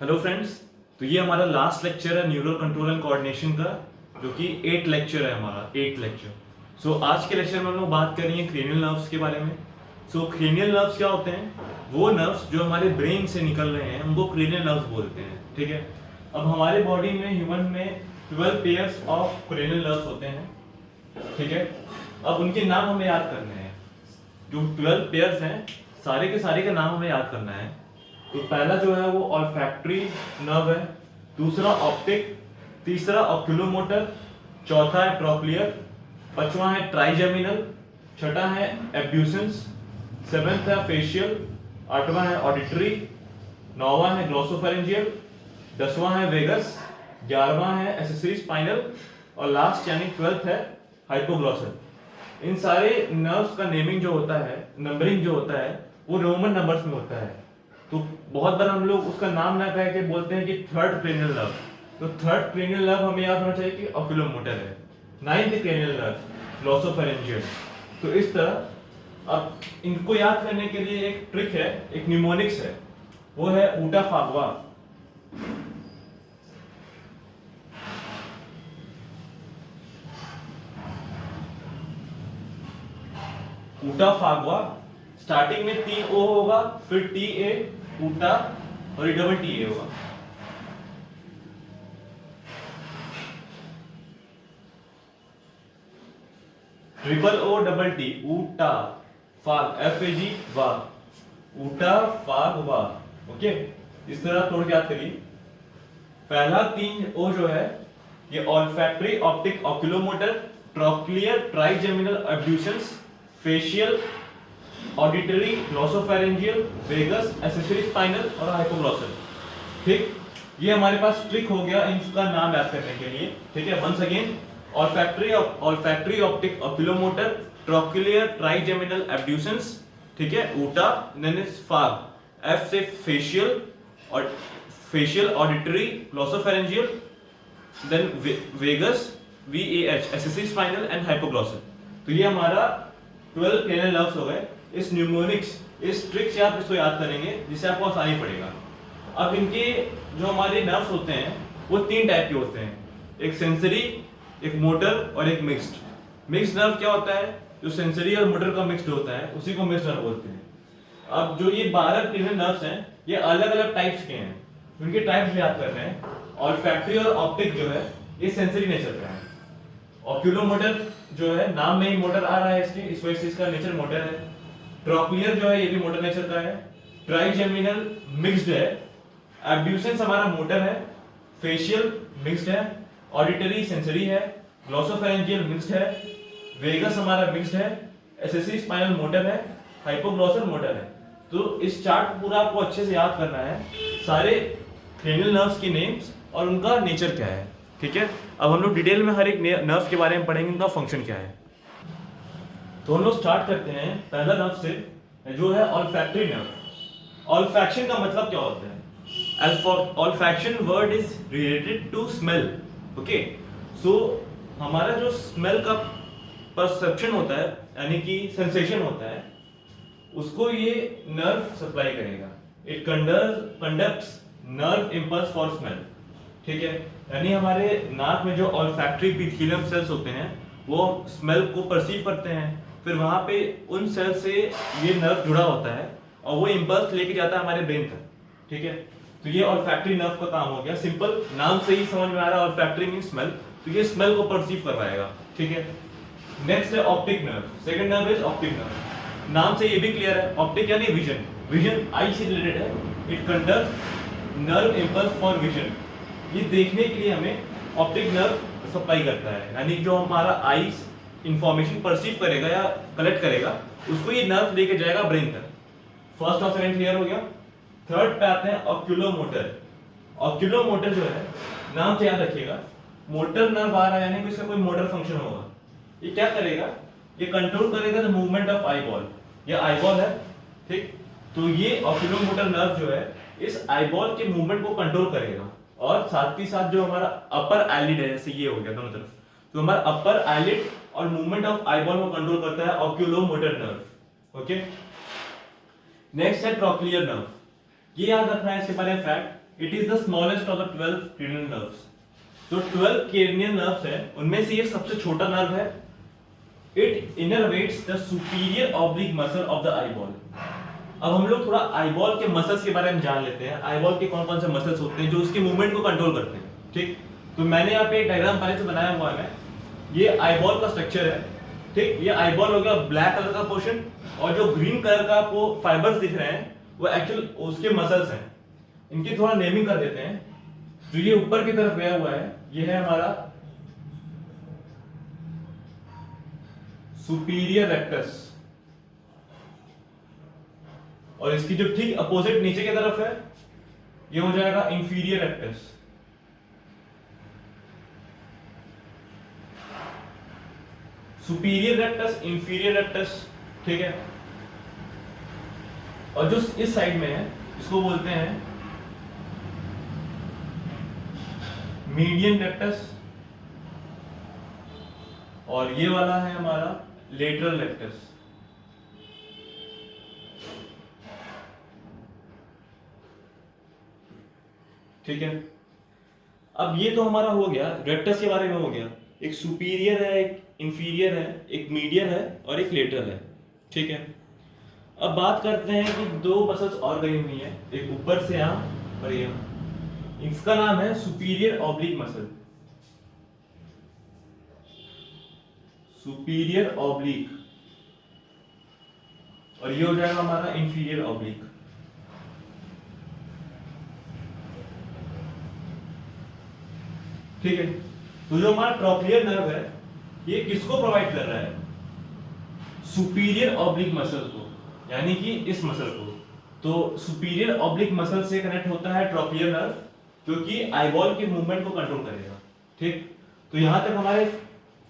Hello friends. तो ये हमारा लास्ट लेक्चर है न्यूरल कंट्रोल एंड कोऑर्डिनेशन का, जो कि 8 लेक्चर है हमारा 8 लेक्चर। सो आज के लेक्चर में हम लोग बात कर रही है क्रेनियल नर्व्स के बारे में। सो क्रेनियल नर्व्स क्या होते हैं? वो नर्व्स जो हमारे ब्रेन से निकल रहे हैं उनको क्रेनियल नर्व्स बोलते हैं। ठीक है। अब हमारे बॉडी में ह्यूमन में 12 पेयर्स ऑफ क्रेनियल नर्व्स होते हैं। ठीक है। अब उनके नाम हमें याद करने हैं। जो 12 पेयर्स हैं सारे के सारे का नाम हमें याद करना है। तो पहला जो है वो ऑल्फैक्टरी नर्व है, दूसरा ऑप्टिक, तीसरा ऑक्यूलोमोटर, चौथा है ट्रोक्लियर, पांचवा है ट्राइजेमिनल, छठा है एब्ड्यूसेंस, सेवेंथ है फेशियल, आठवां है ऑडिटरी, नौवां है ग्लोसोफेरेंजियल, दसवां है वेगस, 11वां है एसेसरी स्पाइनल और लास्ट यानी 12th है हाइपोग्लॉसल। इन सारे नर्व्स का नेमिंग जो होता है, नंबरिंग जो होता है वो रोमन नंबर्स में होता है। तो बहुत बार हम लोग उसका नाम ना कह के बोलते हैं कि थर्ड क्रेनियल नर्व। तो थर्ड क्रेनियल नर्व हमें याद होना चाहिए कि ऑक्यूलोमोटर है। Ninth cranial nerve glossopharyngeal. तो इस तरह अब इनको याद करने के लिए एक ट्रिक है, एक न्यूमोनिक्स है, वो है ऊटा फागवा। ऊटा फागवा स्टार्टिंग में 3 ओ होगा, फिर टी ए ऊटा और ये डबल टी ए होगा। ट्रिपल ओ डबल टी ऊटा फाग एफ ए जी वाग, ऊटा फाग वाग। ओके, इस तरह तोड़ के याद करिए। पहला 3 ओ जो है ये olfactory, optic, oculomotor, trochlear, trigeminal, abducens, facial, auditory, glossopharyngeal, vagus, accessory spinal और हाइपोग्लॉसल। ठीक, ये हमारे पास ट्रिक हो गया इनका नाम याद करने के लिए। ठीक है, once again olfactory, optic, oculomotor, trochlear, trigeminal, abducens, ठीक है, ऊटा, देन इज फाग, एफ से फेशियल और facial, auditory, glossopharyngeal, then vagus, v a h, accessory spinal and hypoglossal. तो ये हमारा 12 क्रेनियल नर्व्स हो गए। इस न्यूमोनिक्स, इस ट्रिक से आप इसको याद करेंगे जिससे आपको आसानी पड़ेगा। अब इनके जो हमारे नर्व्स होते हैं वो 3 टाइप के होते हैं, एक सेंसरी, एक मोटर और एक मिक्स्ड। मिक्स्ड नर्व क्या होता है? जो सेंसरी और मोटर का मिक्स्ड होता है उसी को मिक्स्ड नर्व बोलते हैं। अब जो ये 12 क्रेनियल नर्व्स हैं ये अलग अलग टाइप्स के हैं, उनके टाइप्स भी याद कर रहे हैं। ऑल्फैक्टरी और ऑप्टिक जो है ये सेंसरी नेचर का है। ऑक्यूलोमोटर जो है नाम में ही मोटर आ रहा है इसके, इस वजह से इसका नेचर मोटर है। ट्रोक्लियर जो है ये भी मोटर नेचर का है। ट्राइजेमिनल मिक्स्ड है। एब्ड्यूसेंस हमारा मोटर है। फेशियल मिक्स्ड है। ऑडिटरी सेंसरी है। ग्लोसोफेरेंजियल मिक्स्ड है। वेगस हमारा मिक्स्ड है। एसेसरी स्पाइनल मोटर है। हाइपोग्लॉसल मोटर है। तो इस चार्ट पूरा आपको अच्छे से याद करना है, सारे क्रेनियल नर्व्स के नेम्स और उनका नेचर क्या है। ठीक है, अब हम लोग डिटेल में हर एक नर्व के बारे में पढ़ेंगे, उनका फंक्शन क्या है। तो हम लोग स्टार्ट करते हैं पहला नर्व से, जो है ऑल्फैक्टरी नर्व। ऑल्फैक्शन का मतलब क्या होता है? Olfaction word is related to smell. Okay, so हमारा जो स्मेल का परसेप्शन होता है यानी कि सेंसेशन होता है उसको ये नर्व सप्लाई करेगा। It conducts nerve impulse for smell. ठीक है, यानी हमारे नाक में जो ऑल्फैक्टरी एपिथेलियम सेल्स होते हैं वो स्मेल को परसीव करते हैं, फिर वहां पे उन सेल से ये नर्व जुड़ा होता है और वो इंपल्स लेके जाता है हमारे ब्रेन तक। ठीक है, तो ये ऑल्फैक्टरी नर्व का काम हो गया। सिंपल, नाम से ही समझ में आ रहा है ऑल्फैक्टरी मीन स्मेल, तो ये स्मेल को परसीव करवाएगा। ठीक है, नेक्स्ट है optic nerve. Second nerve is optic nerve. नाम से ये भी क्लियर है, ऑप्टिक यानी विजन, विजन आई से रिलेटेड है। It conducts nerve impulse for vision. ये देखने के लिए हमें ऑप्टिक नर्व सप्लाई करता है, यानी जो हमारा आईज इंफॉर्मेशन परसीव करेगा या कलेक्ट करेगा उसको ये नर्व लेके जाएगा ब्रेन तक। फर्स्ट और सेकंड क्लियर हो गया। थर्ड पे आते हैं ऑक्यूलोमोटर। ऑक्यूलोमोटर जो है नाम से याद रखिएगा, मोटर नर्व आ रहा है यानी कि इसका कोई मोटर फंक्शन होगा। ये क्या करेगा? ये कंट्रोल करेगा द मूवमेंट ऑफ आईबॉल। ये आईबॉल है, ठीक, तो ये ऑक्यूलोमोटर नर्व जो है इस आईबॉल के मूवमेंट को कंट्रोल करेगा और साथ ही साथ जो हमारा अपर आईलिड है, जैसे ये हो गया दोनों तरफ, तो हमारा अपर आईलिड और मूवमेंट ऑफ आईबॉल को कंट्रोल करता है ऑक्यूलोमोटर नर्व। ओके, नेक्स्ट है ट्रोक्लियर नर्व। ये याद रखना है इसके बारे में fact, it is the smallest of the 12 cranial nerves। जो 12 cranial nerves है उनमें से ये सबसे छोटा नर्व है। It innervates the superior oblique muscle of the eyeball. अब हम लोग थोड़ा आईबॉल के मसल्स के बारे में जान लेते हैं। आईबॉल के कौन कौन से मसल्स होते हैं जो उसकी मूवमेंट को कंट्रोल करते हैं, ठीक। तो मैंने यहाँ पे एक डायग्राम पहले से बनाया हुआ है। ये आईबॉल का स्ट्रक्चर है, ठीक। ये आईबॉल हो गया ब्लैक कलर का पोर्शन, और जो ग्रीन कलर का आपको फाइबर्स दिख रहे हैं वो एक्चुअल उसके मसल्स हैं। इनकी थोड़ा नेमिंग कर देते हैं। जो ये ऊपर की तरफ गया हुआ है ये है हमारा सुपीरियर रेक्टस, और इसकी जो ठीक अपोजिट नीचे की तरफ है ये हो जाएगा inferior rectus. Superior rectus, inferior rectus, ठीक है। और जो इस साइड में है इसको बोलते हैं मीडियन रेक्टस, और ये वाला है हमारा लेटरल रेक्टस। ठीक है। अब ये तो हमारा हो गया रेक्टस के बारे में, हो गया। एक सुपीरियर है, एक इंफीरियर है, एक मीडियन है और एक लेटरल है, ठीक है। अब बात करते हैं कि दो मसल्स और गई हुई है, एक ऊपर से यहाँ और यहाँ। इसका नाम है superior oblique muscle, superior oblique, और ये हो जाएगा हमारा इंफीरियर ऑब्लिक। ठीक है। तो जो हमारा ट्रोक्लियर नर्व है ये किसको प्रोवाइड कर रहा है? सुपीरियर ऑब्लिक मसल को, यानी कि इस मसल को। तो सुपीरियर ऑब्लिक मसल से कनेक्ट होता है ट्रोक्लियर नर्व, जो कि आईबॉल के मूवमेंट को कंट्रोल करेगा, ठीक। तो यहां तक हमारे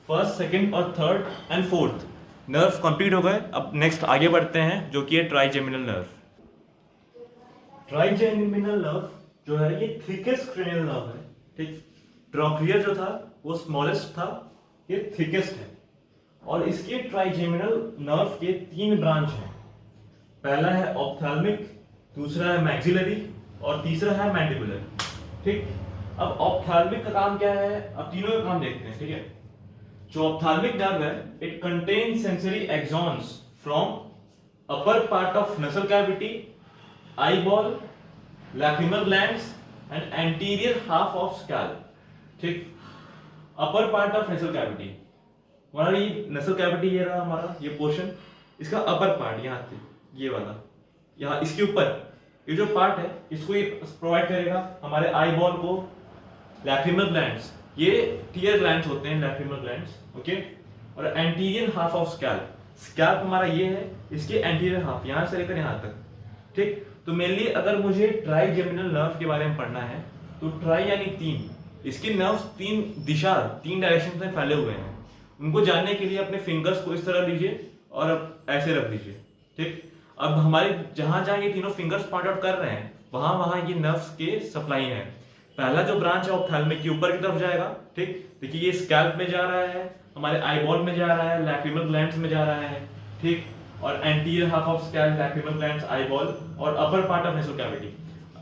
फर्स्ट, सेकंड और third and fourth nerve complete हो गए। अब नेक्स्ट आगे बढ़ते हैं जो कि है ट्राइजेमिनल नर्व। ट्राइजेमिनल नर्व जो है ये थिकेस्ट क्रेनियल नर्व है, ठीक। ट्रोक्लियर जो था वो स्मॉलेस्ट था, ये थिकेस्ट है। और इसके ट्राइजेमिनल नर्व के 3 ब्रांच हैं। पहला है ऑप्थेल्मिक, दूसरा है मैक्सिलरी और तीसरा है मैंडिबुलर, ठीक। अब ऑप्थेल्मिक का काम क्या है, अब तीनों का काम देखते हैं, ठीक है। जो ऑप्थेल्मिक नर्व है it contains sensory axons from upper part of nasal cavity, eyeball, lacrimal glands and anterior half of scalp, ठीक। Upper part of nasal cavity, हमारा ये नसल कैविटी ये रहा हमारा ये पोर्शन, इसका अपर पार्ट यहाँ से ये वाला, यहाँ इसके ऊपर ये जो पार्ट है इसको ये प्रोवाइड करेगा हमारे आई बॉल को लैक्रिमल ग्लैंड्स, ये टीयर ग्लैंड्स होते हैं लैक्रिमल ग्लैंड्स, ओके। और anterior half of scalp, scalp हमारा ये है, इसके एंटीरियर हाफ यहाँ से लेकर यहाँ तक, ठीक। तो मेनली अगर मुझे ट्राइजेमिनल नर्व के बारे में पढ़ना है तो ट्राई यानी 3, इसके नर्व्स 3 दिशा 3 डायरेक्शन में फैले हुए हैं। उनको जानने के लिए अपने फिंगर्स को इस तरह लीजिए और अब ऐसे रख दीजिए, ठीक। अब हमारे जहां जहां ये तीनों फिंगर्स पॉइंट आउट कर रहे हैं वहां वहां ये नर्व्स के सप्लाई है। पहला जो ब्रांच है ऑप्थेल्मिक के ऊपर की तरफ जाएगा, ठीक। देखिए ये स्कैल्प में जा रहा है, हमारे आईबॉल में जा रहा है, लैक्रिमल ग्लैंड्स में जा रहा है, ठीक। और anterior half of scalp, lacrimal glands, eyeball और अपर पार्ट ऑफ नसल कैविटी,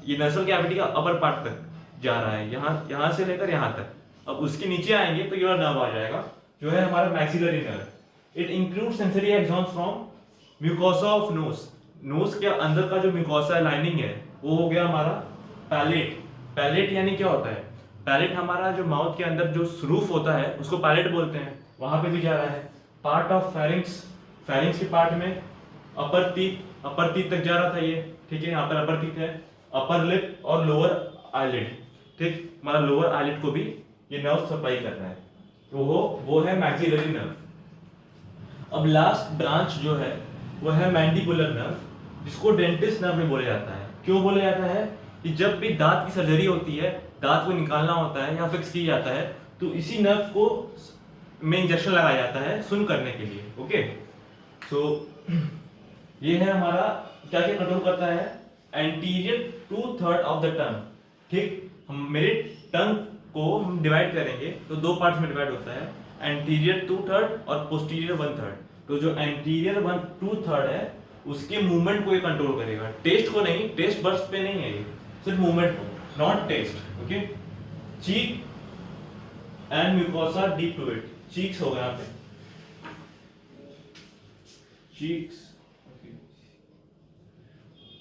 ये नसल कैविटी का अपर पार्ट तक जा रहा है, यहाँ से लेकर यहाँ तक। अब उसके नीचे आएंगे तो ये वाला नर्व आ जाएगा जो है हमारा maxillary nerve. It includes sensory axons from mucosa of nose, nose के अंदर का जो म्यूकोसा लाइनिंग है वो हो गया हमारा पैलेट। पैलेट यानी क्या होता है? पैलेट हमारा जो माउथ के अंदर जो रूफ होता है उसको पैलेट बोलते हैं, वहां पे भी जा रहा है। पार्ट ऑफ फेरिंक्स, फेरिंक्स के पार्ट में अपर टीथ तक जा रहा था ये, ठीक है। यहाँ पर अपर टीथ है, अपर लिप और लोअर आईलिड, ठीक। हमारा लोअर आईलिड को भी ये नर्व सप्लाई कर रहा है, तो वो है मैक्सिलरी नर्व। अब लास्ट ब्रांच जो है वो है मैंडिबुलर नर्व, जिसको डेंटिस्ट नर्व भी बोला जाता है। क्यों बोला जाता है? कि जब भी दांत की सर्जरी होती है, दांत को निकालना होता है या फिक्स किया जाता है, तो इसी नर्व को में इंजेक्शन लगाया जाता है सुन करने के लिए, ओके। सो ये है हमारा क्या क्या कंट्रोल करता है, एंटीरियर 2/3 ऑफ द टंग, ठीक। हम मेरे टंग को हम डिवाइड करेंगे तो 2 पार्ट्स में डिवाइड होता है, एंटीरियर 2/3 और पोस्टीरियर 1/3। तो जो एंटीरियर 2/3 है उसके मूवमेंट को ये कंट्रोल करेगा, टेस्ट को नहीं, टेस्ट बर्ड्स पे नहीं है ये, सिर्फ मूवमेंट को। Not taste, okay. Cheek and mucosa deep to it, cheeks होगा यहाँ पे, चीक्स,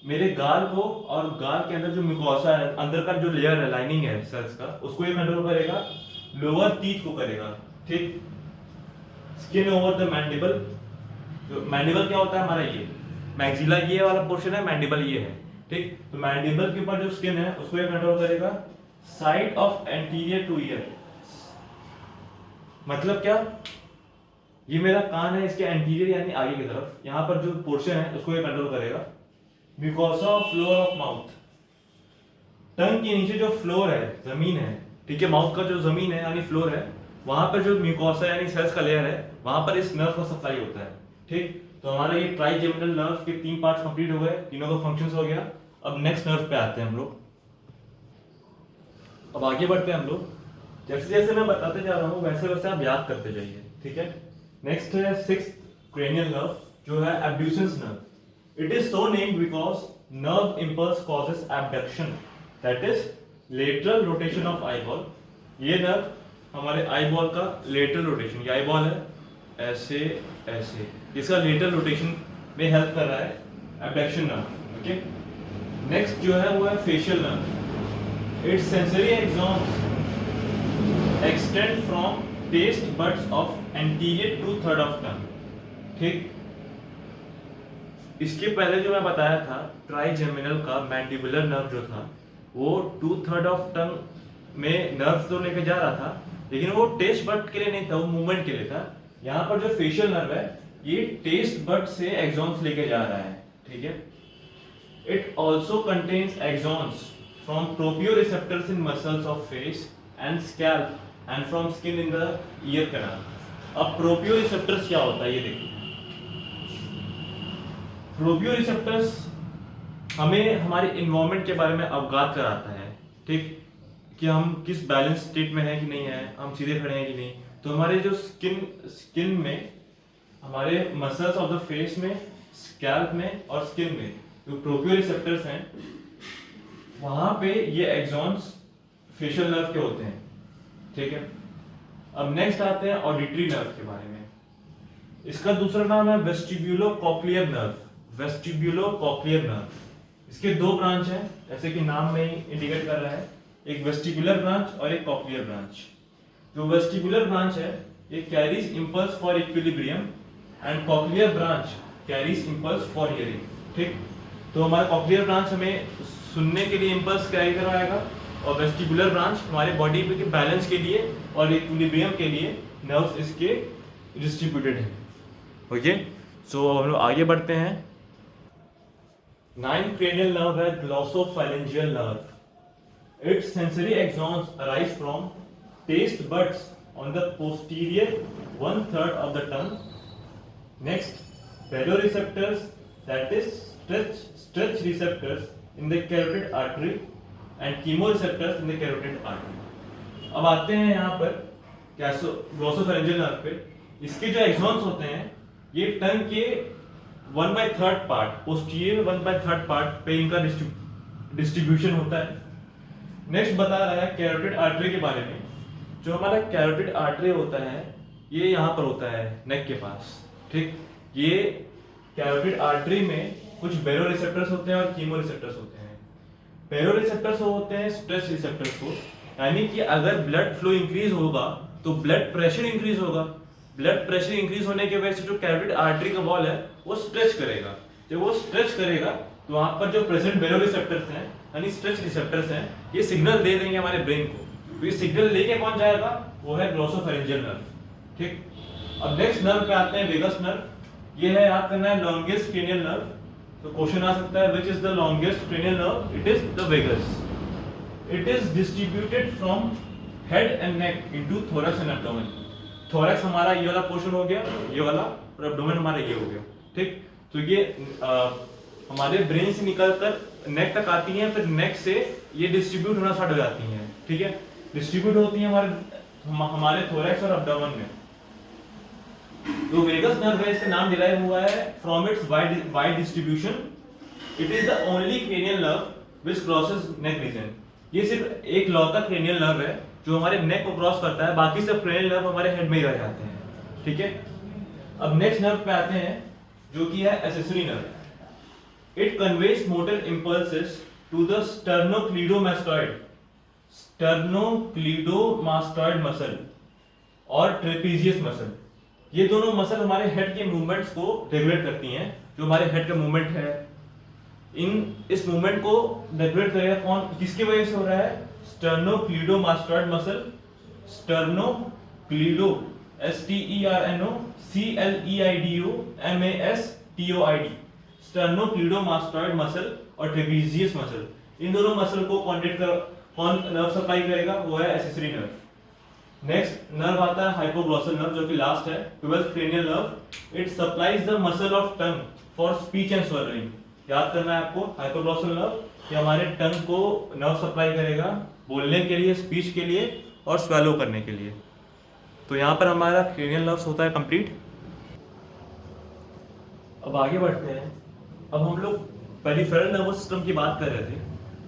मेरे गाल को, और गाल के अंदर जो म्यूकोसा है, अंदर का जो लेयर है, लाइनिंग है सेल्स का, उसको ये कंट्रोल करेगा, लोअर टीथ को करेगा, ठीक। स्किन ओवर द मैंडिबल, जो मैंडिबल क्या होता है हमारा, ये मैक्सिला ये वाला पोर्शन है, मैंडिबल ये है, ठीक। तो मैंडिबल के ऊपर जो स्किन है उसको ये कंट्रोल करेगा। Side of anterior two year, मतलब क्या, ये मेरा कान है, इसके एंटीरियर यानी आगे की तरफ, यहाँ पर जो पोर्शन है उसको ये कंट्रोल करेगा। म्यूकोसा फ्लोर ऑफ माउथ, टंग के नीचे जो फ्लोर है, जमीन है, ठीक है, माउथ का जो जमीन है यानी फ्लोर है, वहां पर जो म्यूकोसा यानी सेल्स का लेयर है, वहां पर इस नर्व का सप्लाई होता है, ठीक। तो हमारा ये ट्राइजेमिनल नर्व के 3 पार्ट्स कंप्लीट हो गए, तीनों का फंक्शंस हो गया। अब नेक्स्ट नर्व पे आते हैं हम लोग, अब आगे बढ़ते हैं हम लोग, जैसे जैसे मैं बताते जा रहा हूँ वैसे वैसे आप याद करते जाइए, ठीक है। नेक्स्ट है 6th क्रेनियल नर्व, जो है abducens nerve. It is so named because nerve impulse causes abduction, that is lateral rotation of eyeball. ये नर्व हमारे आईबॉल का लेटरल रोटेशन, ये आईबॉल है ऐसे ऐसे, इसका लेटरल रोटेशन में हेल्प कर रहा है, एब्डक्शन नर्व, ओके। नेक्स्ट जो है वो है facial nerve. Its sensory axons extend from taste buds of anterior two third of tongue, ठीक। इसके पहले जो मैं बताया था ट्राइजेमिनल का मैंडिबुलर नर्व जो था, वो 2/3 ऑफ टंग में नर्व तो लेके जा रहा था, लेकिन वो टेस्ट बड के लिए नहीं था, वो मूवमेंट के लिए था। यहाँ पर जो फेशियल नर्व है ये टेस्ट बड से एक्सॉन्स लेके जा रहा है, ठीक है। It also contains axons from proprioceptors in muscles of face and scalp and from skin in the ear canal. अब प्रोपियोरिसेप्टर्स क्या होता है ये देखिए। प्रोपियोरिसेप्टर्स हमें हमारे इन्वायरमेंट के बारे में अवगत कराता है, ठीक, कि हम किस बैलेंस स्टेट में है कि नहीं है, हम सीधे खड़े हैं कि नहीं। तो हमारे जो स्किन में, हमारे मसल्स ऑफ द फेस में, स्कैल्प में और स्किन में जो प्रोपियोरिसेप्टर्स हैं, वहां पे ये एक्सॉन्स फेशियल नर्व के होते हैं, ठीक है। अब नेक्स्ट आते हैं ऑडिटरी नर्व के बारे में। इसका दूसरा नाम है वेस्टिब्यूलो-कॉक्लियर नर्व, वेस्टिब्यूलो-कॉक्लियर नर्व। इसके 2 ब्रांच हैं, जैसे कि नाम में ही इंडिकेट कर रहा है, एक वेस्टिबुलर ब्रांच और एक कॉक्लियर ब्रांच। जो वेस्टिबुलर ब्रांच है ये carries impulse for equilibrium and cochlear branch carries impulse for hearing, ठीक। तो हमारा कॉक्लियर ब्रांच हमें सुनने के लिए इंपल्स कैरी करवाएगा, और वेस्टिबुलर ब्रांच हमारे बॉडी पे के बैलेंस के लिए और इक्विलिब्रियम के लिए नर्व्स इसके डिस्ट्रीब्यूटेड हैं, ओके। सो हम लोग आगे बढ़ते हैं। 9th cranial nerve है glossopharyngeal nerve. Its sensory axons arise from taste buds on the posterior 1/3 of the tongue. Next, baroreceptors, that is stretch receptors in the carotid artery and chemoreceptors in the carotid artery. अब आते हैं यहाँ पर glossopharyngeal nerve पे। इसके जो exons होते हैं ये टंग के 1/3 पार्ट, पोस्टीरियर 1/3 पार्ट पे इनका डिस्ट्रीब्यूशन होता है। नेक्स्ट बता रहा है कैरोटिड आर्टरी के बारे में। जो हमारा कैरोटिड आर्टरी होता है ये यहाँ पर होता है नेक के पास, ठीक। ये कैरोटिड आर्टरी में कुछ बेरोरिसेप्टर्स होते हैं और कीमोरिसेप्टर्स होते हैं। बेरोरिसेप्टर्स होते हैं स्ट्रेच रिसेप्टर्स को, यानी कि अगर ब्लड फ्लो इंक्रीज होगा तो ब्लड प्रेशर इंक्रीज होगा। ब्लड प्रेशर इंक्रीज होने की वजह से जो कैरोटिड आर्टरी का वॉल है वो स्ट्रेच करेगा। जब वो स्ट्रेच करेगा तो वहां पर जो प्रेजेंट बेरोरिसेप्टर्स हैं यानी स्ट्रेच रिसेप्टर्स हैं, ये सिग्नल दे देंगे हमारे ब्रेन को। तो ये सिग्नल लेके कौन जाएगा, वो है ग्लॉसोफैरिंजियल नर्व, ठीक। अब नेक्स्ट नर्व पे आते हैं वेगस नर्व। ये है याद करना है लॉन्गेस्ट क्रेनियल नर्व। तो क्वेश्चन आ सकता है which is the longest cranial nerve, it is the vagus. It is distributed from head and neck into thorax and abdomen. Thorax हमारा ये वाला पोर्शन हो गया, ये वाला, और एब्डोमेन हमारा ये हो गया, ठीक। तो ये हमारे ब्रेन से निकलकर नेक तक आती हैं, फिर नेक से ये डिस्ट्रीब्यूट होना स्टार्ट हो जाती हैं, ठीक है। डिस्ट्रीब्यूट होती हैं हमारे थोरैक्स और एब्डोमेन में। जो वेगस नर्व है इसका नाम डिराइव हुआ है from its wide distribution. It is the only cranial nerve which crosses neck region. ये सिर्फ एक लौता क्रेनियल नर्व है जो हमारे नेक को क्रॉस करता है, बाकी सब क्रेनियल नर्व हमारे हेड में ही रह जाते हैं। ठीक है, अब नेक्स्ट नर्व पे आते हैं जो कि है accessory nerve. It conveys motor impulses to the sternocleidomastoid muscle और ट्रेपीजियस मसल। ये दोनों मसल हमारे हेड के मूवमेंट्स को रेगुलेट करती हैं। जो हमारे हेड का मूवमेंट है, इस मूवमेंट को रेगुलेट करेगा कौन, किसकी वजह से हो रहा है? स्टर्नोक्लीडोमास्टॉइड मसल, स्टर्नोक्लीडो STERNOCLEIDOMASTOID, स्टर्नोक्लीडोमास्टॉइड मसल और ट्रेपीजियस मसल। इन दोनों मसल को कौन नर्व सप्लाई करेगा? वो है एक्सेसरी नर्व। नेक्स्ट नर्व आता है हाइपोग्लॉसल नर्व, जो कि लास्ट है, 12th cranial nerve. It supplies the muscle of tongue for speech and swallowing. याद करना है आपको, हाइपोग्लॉसल नर्व ये हमारे टंग को नर्व सप्लाई करेगा बोलने के लिए, स्पीच के लिए और स्वेलो करने के लिए। तो यहाँ पर हमारा क्रेनियल नर्व्स होता है कंप्लीट। अब आगे बढ़ते हैं। अब हम लोग पेरिफेरल नर्वस सिस्टम की बात कर रहे थे।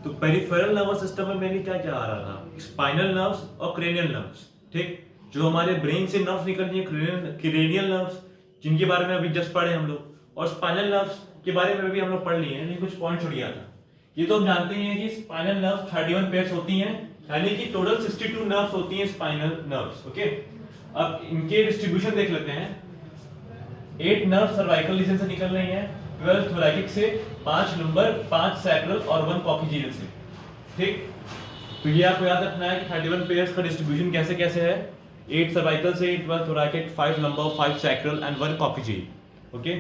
तो पेरिफेरल नर्वस सिस्टम में मैंने क्या क्या आ रहा था? स्पाइनल नर्व्स और क्रेनियल नर्व्स। ठीक, जो हमारे ब्रेन से नर्व्स निकलती हैं, क्रेनियल नर्व्स, जिनके बारे में अभी जस्ट पढ़े हम लोग, और स्पाइनल नर्व्स के बारे में भी हम लोग पढ़ लिए हैं, लेकिन कुछ पॉइंट छुड़ गया था। ये तो हम जानते हैं कि स्पाइनल नर्व्स 31 पेयर्स होती हैं, यानी कि टोटल 62 नर्व्स होती हैं स्पाइनल नर्व्स। ओके, अब इनके डिस्ट्रीब्यूशन देख लेते हैं। 8 नर्व सर्वाइकल रीजन से निकल रही हैं, 12 थोरैकिक से, 5 लंबर, 5 सैक्रल और 1 कॉक्सिजियल से। ठीक, तो ये आपको याद रखना है कि 31 पेयर्स का डिस्ट्रीब्यूशन कैसे कैसे है। 8 सर्वाइकल से, 12 thoracic, 5 lumbar, 5 sacral and 1 coccygeal. Okay,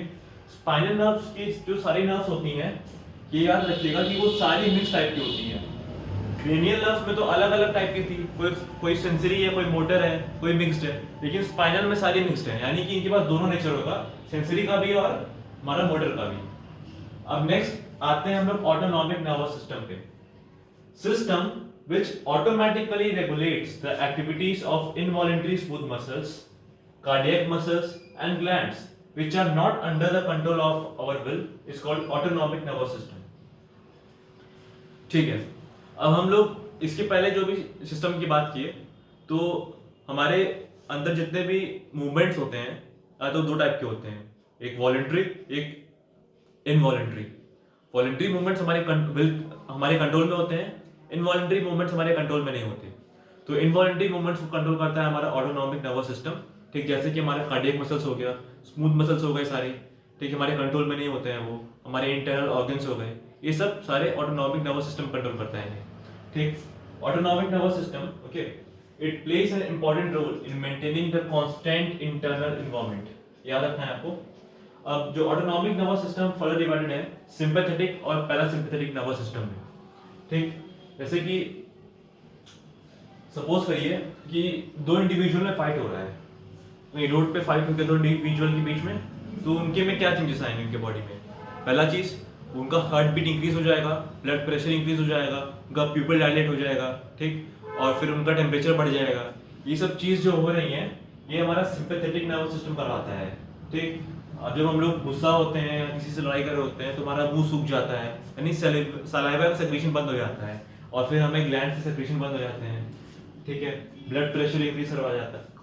spinal nerves की जो सारी नर्व्स होती हैं, ये याद रखिएगा कि वो सारी मिक्स टाइप की होती हैं। क्रेनियल नर्व्स में तो अलग अलग टाइप की थी, कोई सेंसरी है, कोई मोटर है, कोई मिक्स्ड है, लेकिन स्पाइनल में सारी मिक्स्ड है, यानी कि इनके पास दोनों नेचर होगा, सेंसरी का भी और हमारा मोटर का भी। अब नेक्स्ट आते हैं हम लोग ऑटोनॉमिक नर्वस सिस्टम पे। System which automatically regulates the activities of involuntary smooth muscles, cardiac muscles and glands which are not under the control of our will is called autonomic nervous system। ठीक है, अब हम लोग इसके पहले जो भी सिस्टम की बात की है, तो हमारे अंदर जितने भी मूवमेंट्स होते हैं तो 2 टाइप के होते हैं, एक वॉलंटरी, एक इनवॉलंटरी। वॉलंटरी मूवमेंट्स हमारे कंट्रोल में होते हैं, इनवॉलंटरी मूवमेंट्स हमारे कंट्रोल में नहीं होते। तो इनवॉलंटरी मूवमेंट्स को कंट्रोल करता है हमारा ऑटोनॉमिक नर्वस सिस्टम। ठीक, जैसे कि हमारे कार्डियक मसल्स हो गया, स्मूथ मसल्स हो गए सारे, ठीक, हमारे कंट्रोल में नहीं होते हैं, वो हमारे इंटरनल ऑर्गन्स हो गए, ये सब सारे ऑटोनॉमिक नर्वस सिस्टम कंट्रोल करता है। ठीक, autonomic nervous system, okay, it plays an important role in maintaining the constant internal environment. याद रखना है आपको। अब जो autonomic nervous system further divided है सिंपैथेटिक और पैरासिम्पैथेटिक नर्वस सिस्टम में। ठीक, जैसे कि सपोज करिए कि 2 इंडिविजुअल में फाइट हो रहा है, वही रोड पे फाइट होकर 2 इंडिविजुअल के बीच में, तो उनके में क्या चेंजेस आएंगे उनके बॉडी में? पहला चीज, उनका हार्ट बीट इंक्रीज हो जाएगा, ब्लड प्रेशर इंक्रीज हो जाएगा, उनका प्यूपिल डायलेट हो जाएगा, ठीक, और फिर उनका टेम्परेचर बढ़ जाएगा। ये सब चीज जो हो रही है, ये हमारा सिंपैथेटिक नर्वस सिस्टम करवाता है। ठीक, जब हम लोग गुस्सा होते हैं या किसी से लड़ाई कर रहे होते हैं तो हमारा मुंह सूख जाता है, यानी सलाइवा का सेक्रेशन बंद हो जाता है, और फिर हमें ग्लैंड से सेक्रेशन बंद हो जाते हैं। ठीक है, ब्लड प्रेशर इंक्रीज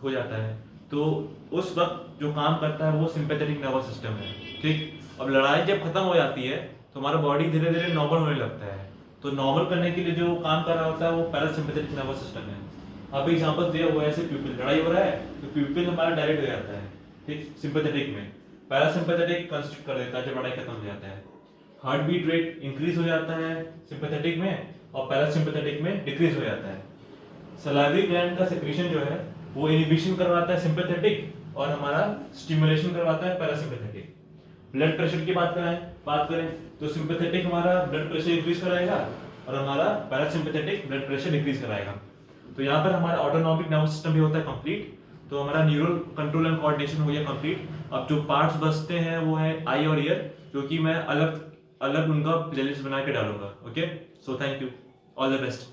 हो जाता है। तो उस वक्त जो काम करता है वो सिंपैथेटिक नर्वस सिस्टम है। ठीक, अब लड़ाई जब खत्म हो जाती है तो हमारा बॉडी धीरे धीरे नॉर्मल होने लगता है, तो नॉर्मल करने के लिए जो काम कर रहा होता है वो पैरासिम्पैथेटिक नर्वस सिस्टम है। अब एग्जांपल दिया हुआ है, ऐसे प्यूपिल, लड़ाई हो रहा है तो प्यूपिल हमारा डायरेक्ट हो जाता है, ठीक, सिंपैथेटिक में। पैरासिम्पैथेटिक कंस्ट्रक्ट कर देता है जब लड़ाई खत्म हो जाता है। हार्ट बीट रेट इंक्रीज हो जाता है सिंपैथेटिक में, और पैरासिम्पैथेटिक में डिक्रीज हो जाता है। सलाइवरी ग्लैंड का सेक्रेशन जो है वो इनहिबिशन करवाता है सिंपैथेटिक, और हमारा स्टिमुलेशन करवाता है पैरासिम्पैथेटिक। ब्लड प्रेशर की बात करें तो सिंपैथेटिक हमारा ब्लड प्रेशर इंक्रीज कराएगा और हमारा पैरासिम्पैथेटिक ब्लड प्रेशर डिक्रीज कराएगा। तो यहाँ पर हमारा ऑटोनॉमिक नर्वस सिस्टम भी होता है कंप्लीट। तो हमारा न्यूरल कंट्रोल एंड कोऑर्डिनेशन हो गया कंप्लीट। अब जो पार्ट्स बचते हैं वो है आई और ईयर, जो कि मैं अलग अलग उनका प्लेलिस्ट बना के डालूंगा। Okay, so thank you, all the best.